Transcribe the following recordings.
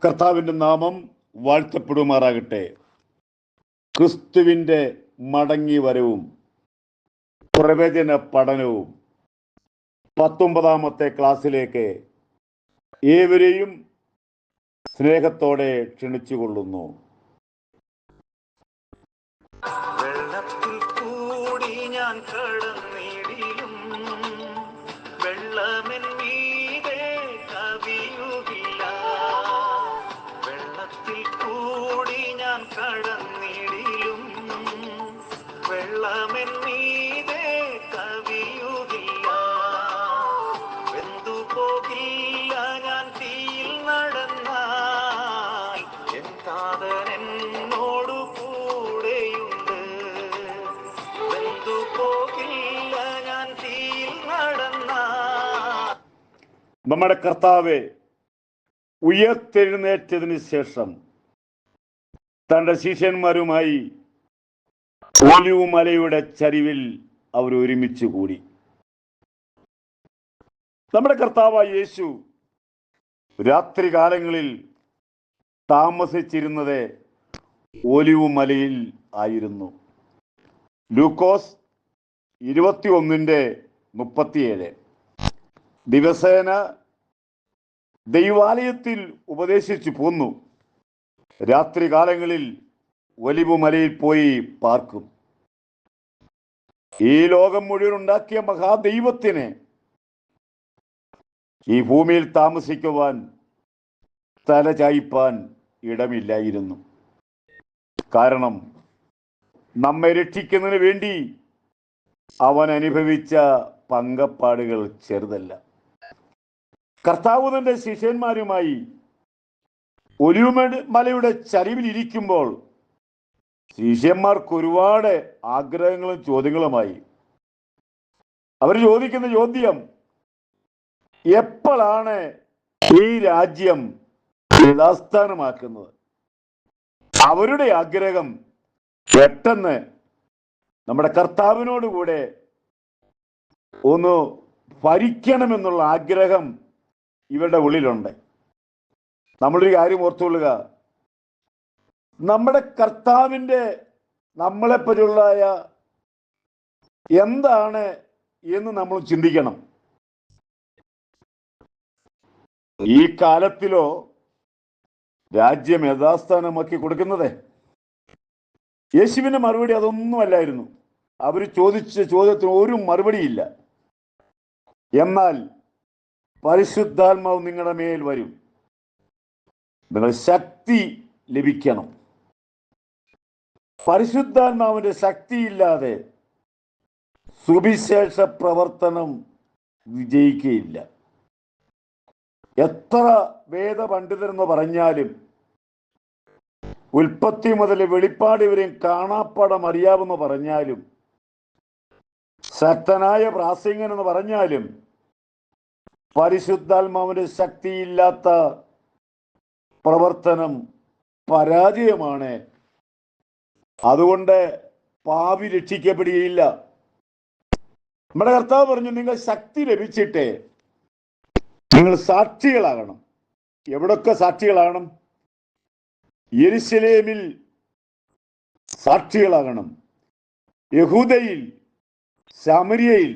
കർത്താവിൻ്റെ നാമം വാഴ്ത്തപ്പെടുമാറാകട്ടെ. ക്രിസ്തുവിൻ്റെ മടങ്ങി വരവും പ്രവചന പഠനവും 19ാമത്തെ ക്ലാസ്സിലേക്ക് ഏവരെയും സ്നേഹത്തോടെ ക്ഷണിച്ചുകൊള്ളുന്നു. വെള്ളത്തിൽ കൂടി ഞാൻ കടന്നിടിലും വെള്ളമെൻ മീതെ കവിയുകില്ല. വെള്ളത്തിൽ കൂടി ഞാൻ കടന്നിടിലും വെള്ളമെൻ മീതെ കവിയുകില്ല. വെന്തു പോകില്ല ഞാൻ തീയിൽ നടന്നാൽ എൻ കാതൻ എന്നോടു കൂടെയുണ്ട്. വെന്തു പോകില്ല ഞാൻ തീയിൽ നടന്നാൽ. നമ്മുടെ കർത്താവെ ഉയർത്തെഴുന്നേറ്റതിന് ശേഷം തൻ്റെ ശിഷ്യന്മാരുമായി ഒലിവുമലയുടെ ചരിവിൽ അവർ ഒരുമിച്ച് കൂടി. നമ്മുടെ കർത്താവായ യേശു രാത്രികാലങ്ങളിൽ താമസിച്ചിരുന്നത് ഒലിവുമലയിൽ ആയിരുന്നു. ലൂക്കോസ് 21:37. ദിവസേന ദൈവാലയത്തിൽ ഉപദേശിച്ചു പോന്നു. രാത്രികാലങ്ങളിൽ ഒലിവുമലയിൽ പോയി പാർക്കും. ഈ ലോകം മുഴുവൻ ഉണ്ടാക്കിയ മഹാദൈവത്തിന് ഈ ഭൂമിയിൽ താമസിക്കുവാൻ തല ചായ്പാൻ ഇടമില്ലായിരുന്നു. കാരണം നമ്മെ രക്ഷിക്കുന്നതിന് വേണ്ടി അവൻ അനുഭവിച്ച പങ്കപ്പാടുകൾ ചെറുതല്ല. കർത്താവ് തന്റെ ശിഷ്യന്മാരുമായി ഒലിവുമലയുടെ ചരിവിലിരിക്കുമ്പോൾ ശിഷ്യന്മാർക്ക് ഒരുപാട് ആഗ്രഹങ്ങളും ചോദ്യങ്ങളുമായി. അവർ ചോദിക്കുന്ന ചോദ്യം, എപ്പോഴാണ് ഈ രാജ്യം യഥാസ്ഥാനമാക്കുന്നത്? അവരുടെ ആഗ്രഹം പെട്ടെന്ന് നമ്മുടെ കർത്താവിനോടുകൂടെ ഒന്ന് ഭരിക്കണമെന്നുള്ള ആഗ്രഹം ഇവരുടെ ഉള്ളിലുണ്ട്. നമ്മളൊരു കാര്യം ഓർത്തുകൊള്ളുക, നമ്മുടെ കർത്താവിൻ്റെ നമ്മളെപ്പറ്റിയുള്ള എന്താണ് എന്ന് നമ്മൾ ചിന്തിക്കണം. ഈ കാലത്തിലോ രാജ്യം യഥാസ്ഥാനമാക്കി കൊടുക്കുന്നത്? യേശുവിൻ്റെ മറുപടി അതൊന്നുമല്ലായിരുന്നു. അവർ ചോദിച്ച ചോദ്യത്തിന് ഒരു മറുപടിയില്ല. എന്നാൽ പരിശുദ്ധാത്മാവ് നിങ്ങളുടെ മേൽ വരും, നിങ്ങൾ ശക്തി ലഭിക്കണം. പരിശുദ്ധാത്മാവിന്റെ ശക്തിയില്ലാതെ സുവിശേഷ പ്രവർത്തനം വിജയിക്കുകയില്ല. എത്ര വേദപണ്ഡിതരെന്ന് പറഞ്ഞാലും, ഉൽപ്പത്തി മുതൽ വെളിപ്പാട് വരെയും കാണാപ്പാടം അറിയാമെന്ന് പറഞ്ഞാലും, ശക്തനായ പ്രാസംഗികൻ എന്ന് പറഞ്ഞാലും, പരിശുദ്ധാത്മാവിന്റെ ശക്തിയില്ലാത്ത പ്രവർത്തനം പരാജയമാണ്. അതുകൊണ്ട് പാപി രക്ഷിക്കപ്പെടുകയില്ല. നമ്മുടെ കർത്താവ് പറഞ്ഞു, നിങ്ങൾ ശക്തി ലഭിച്ചിട്ട് നിങ്ങൾ സാക്ഷികളാകണം. എവിടൊക്കെ സാക്ഷികളാകണം? യെരുശലേമിൽ സാക്ഷികളാകണം, യഹൂദയിൽ, ശമര്യയിൽ,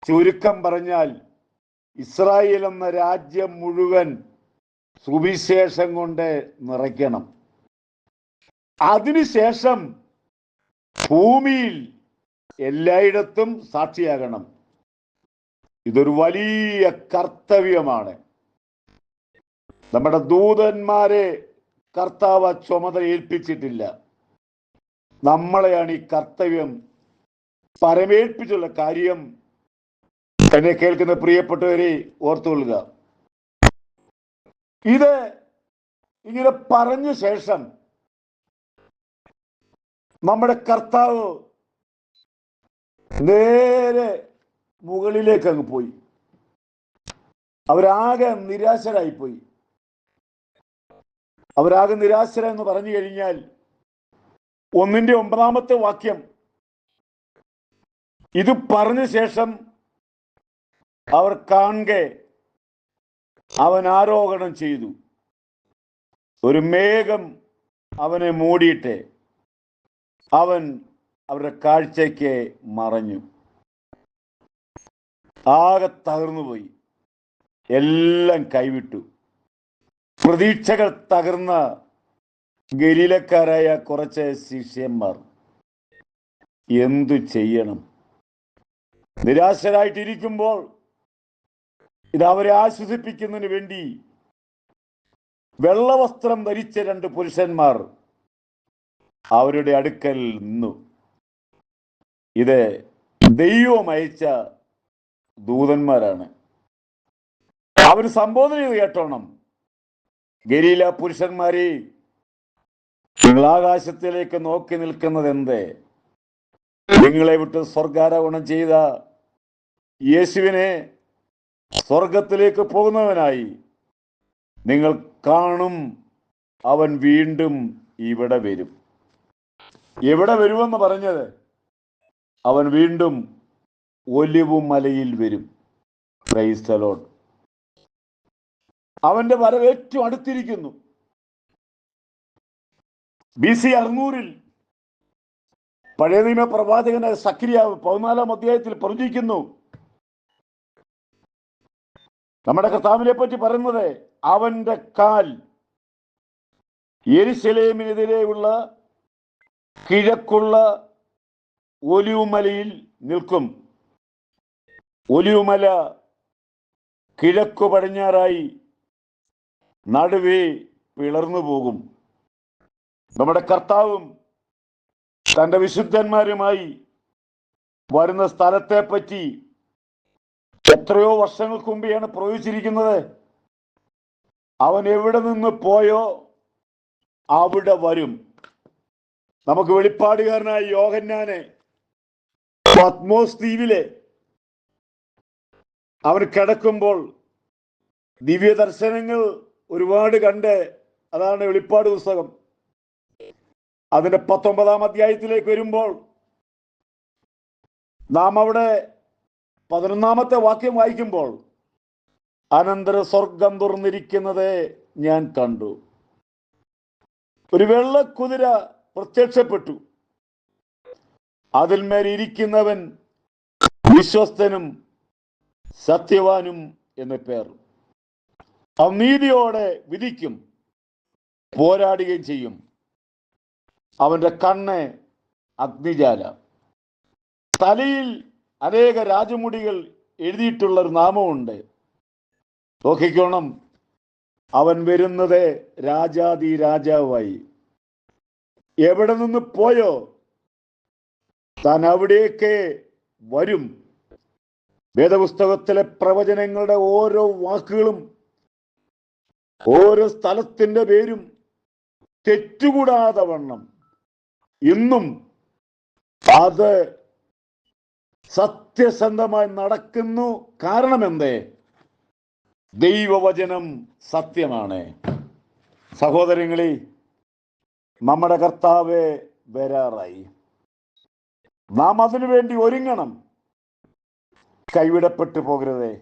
ചുരുക്കം പറഞ്ഞാൽ ഇസ്രായേൽ എന്ന രാജ്യം മുഴുവൻ സുവിശേഷം കൊണ്ട് നിറയ്ക്കണം. അതിനുശേഷം ഭൂമിയിൽ എല്ലായിടത്തും സാക്ഷിയാകണം. ഇതൊരു വലിയ കർത്തവ്യമാണ്. നമ്മുടെ ദൂതന്മാരെ കർത്താവ് ചുമതല ഏൽപ്പിച്ചിട്ടില്ല. നമ്മളെയാണ് ഈ കർത്തവ്യം പരമേൽപ്പിച്ചുള്ള കാര്യം. എന്നെ കേൾക്കുന്ന പ്രിയപ്പെട്ടവരെ ഓർത്തുകൊള്ളുക, ഇത് ഇങ്ങനെ പറഞ്ഞ ശേഷം നമ്മുടെ കർത്താവ് നേരെ മുകളിലേക്ക് അങ്ങ് പോയി. അവരാകെ നിരാശരായിപ്പോയി. അവരാകെ നിരാശരെന്ന് പറഞ്ഞു കഴിഞ്ഞാൽ 1:9 വാക്യം, ഇത് പറഞ്ഞ ശേഷം അവർ കാണെ അവൻ ആരോഹണം ചെയ്തു. ഒരു മേഘം അവനെ മൂടിയിട്ട് അവൻ അവരുടെ കാഴ്ചയ്ക്ക് മറഞ്ഞു. ആകെ തകർന്നുപോയി. എല്ലാം കൈവിട്ടു. പ്രതീക്ഷകൾ തകർന്ന ഗലീലക്കാരായ കുറച്ച് ശിഷ്യന്മാർ എന്തു ചെയ്യണം? നിരാശരായിട്ടിരിക്കുമ്പോൾ ഇത് അവരെ ആശ്വസിപ്പിക്കുന്നതിന് വേണ്ടി വെള്ളവസ്ത്രം ധരിച്ച 2 പുരുഷന്മാർ അവരുടെ അടുക്കൽ നിന്നു. ഇത് ദൈവം അയച്ച ദൂതന്മാരാണ്. അവർ സംബോധന ചെയ്ത് കേട്ടോണം, ഗലീല പുരുഷന്മാരെ, നിങ്ങൾ ആകാശത്തിലേക്ക് നോക്കി നിൽക്കുന്നത് എന്തേ? നിങ്ങളെ വിട്ട് സ്വർഗാരോഹണം ചെയ്ത യേശുവിനെ സ്വർഗത്തിലേക്ക് പോകുന്നവനായി നിങ്ങൾ കാണും. അവൻ വീണ്ടും ഇവിടെ വരും. എവിടെ വരുമെന്ന് പറഞ്ഞത്? അവൻ വീണ്ടും ഒലിവുമലയിൽ വരും. Praise the Lord. അവന്റെ വരവ് ഏറ്റവും അടുത്തിരിക്കുന്നു. BC 600 പഴയ നിയമ പ്രവാചകനായ സഖരിയാവ് 14-ാം അധ്യായത്തിൽ പ്രവചിക്കുന്നു. നമ്മുടെ കർത്താവിനെ പറ്റി പറയുന്നത്, അവന്റെ കാൽ യെരുശലേമിനെതിരെയുള്ള കിഴക്കുള്ള ഒലിവുമലയിൽ നിൽക്കും. ഒലിവുമല കിഴക്കു പടിഞ്ഞാറായി നടുവേ പിളർന്നു പോകും. നമ്മുടെ കർത്താവും തൻ്റെ വിശുദ്ധന്മാരുമായി വരുന്ന സ്ഥലത്തെ പറ്റി എത്രയോ വർഷങ്ങൾക്ക് മുമ്പെയാണ് പ്രവചിച്ചിരിക്കുന്നത്. അവൻ എവിടെ നിന്ന് പോയോ അവിടെ വരും. നമുക്ക് വെളിപ്പാടുകാരനായ യോഹന്നാനെ പത്മോസ് ദ്വീപിലെ അവൻ കിടക്കുമ്പോൾ ദിവ്യ ദർശനങ്ങൾ ഒരുപാട് കണ്ട്, അതാണ് വെളിപ്പാട് പുസ്തകം. അതിന്റെ 19-ാം അധ്യായത്തിലേക്ക് വരുമ്പോൾ നാം അവിടെ 11-ാമത്തെ വാക്യം വായിക്കുമ്പോൾ, അനന്തര സ്വർഗം തുറന്നിരിക്കുന്നത് ഞാൻ കണ്ടു. ഒരു വെള്ളക്കുതിര പ്രത്യക്ഷപ്പെട്ടു. അതിന്മേൽ ഇരിക്കുന്നവൻ വിശ്വസ്തനും സത്യവാനും എന്ന് പേർ. അവൻ നീതിയോടെ വിധിക്കും, പോരാടുകയും ചെയ്യും. അവന്റെ കണ്ണ് അഗ്നിജാല, തലയിൽ അനേക രാജമുടികൾ എഴുതിയിട്ടുള്ള ഒരു നാമമുണ്ട്. നോക്കിക്കോണം, അവൻ വരുന്നത് രാജാതി രാജാവായി. എവിടെ നിന്ന് പോയോ താൻ അവിടേക്ക് വരും. വേദപുസ്തകത്തിലെ പ്രവചനങ്ങളുടെ ഓരോ വാക്കുകളും ഓരോ സ്ഥലത്തിന്റെ പേരും തെറ്റുകൂടാതെ വണ്ണം ഇന്നും അത് സത്യസന്ധമായി നടക്കുന്നു. കാരണം എന്തേ? ദൈവവചനം സത്യമാണ്. സഹോദരങ്ങളെ, നമ്മുടെ കർത്താവ് വരാറായി. നാം അതിനു വേണ്ടി ഒരുങ്ങണം. കൈവിടപ്പെട്ടു പോകരുതേ.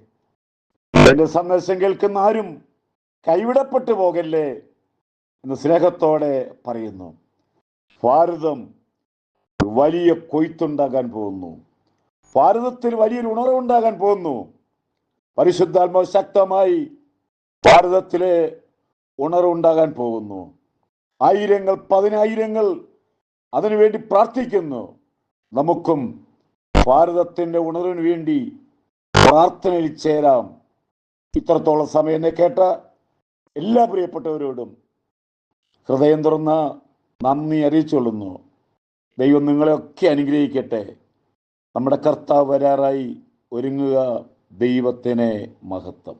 എന്റെ സന്ദേശം കേൾക്കുന്ന ആരും കൈവിടപ്പെട്ടു പോകല്ലേ എന്ന് സ്നേഹത്തോടെ പറയുന്നു. ഭാരതം വലിയ കൊയ്ത്തുണ്ടാകാൻ പോകുന്നു. ഭാരതത്തിൽ വലിയൊരു ഉണർവുണ്ടാകാൻ പോകുന്നു. പരിശുദ്ധാത്മാവ് ശക്തമായി ഭാരതത്തിലെ ഉണർവുണ്ടാകാൻ പോകുന്നു. ആയിരങ്ങൾ, പതിനായിരങ്ങൾ അതിനുവേണ്ടി പ്രാർത്ഥിക്കുന്നു. നമുക്കും ഭാരതത്തിൻ്റെ ഉണർവിന് വേണ്ടി പ്രാർത്ഥനയിൽ ചേരാം. ഇത്രത്തോളം സമയം എന്നെ കേട്ട എല്ലാ പ്രിയപ്പെട്ടവരോടും ഹൃദയം തുറന്ന നന്ദി അറിയിച്ചുകൊള്ളുന്നു. ദൈവം നിങ്ങളെയൊക്കെ അനുഗ്രഹിക്കട്ടെ. നമ്മുടെ കർത്താവ് വരാറായി. ഒരുങ്ങുക. ദൈവത്തിന് മഹത്വം.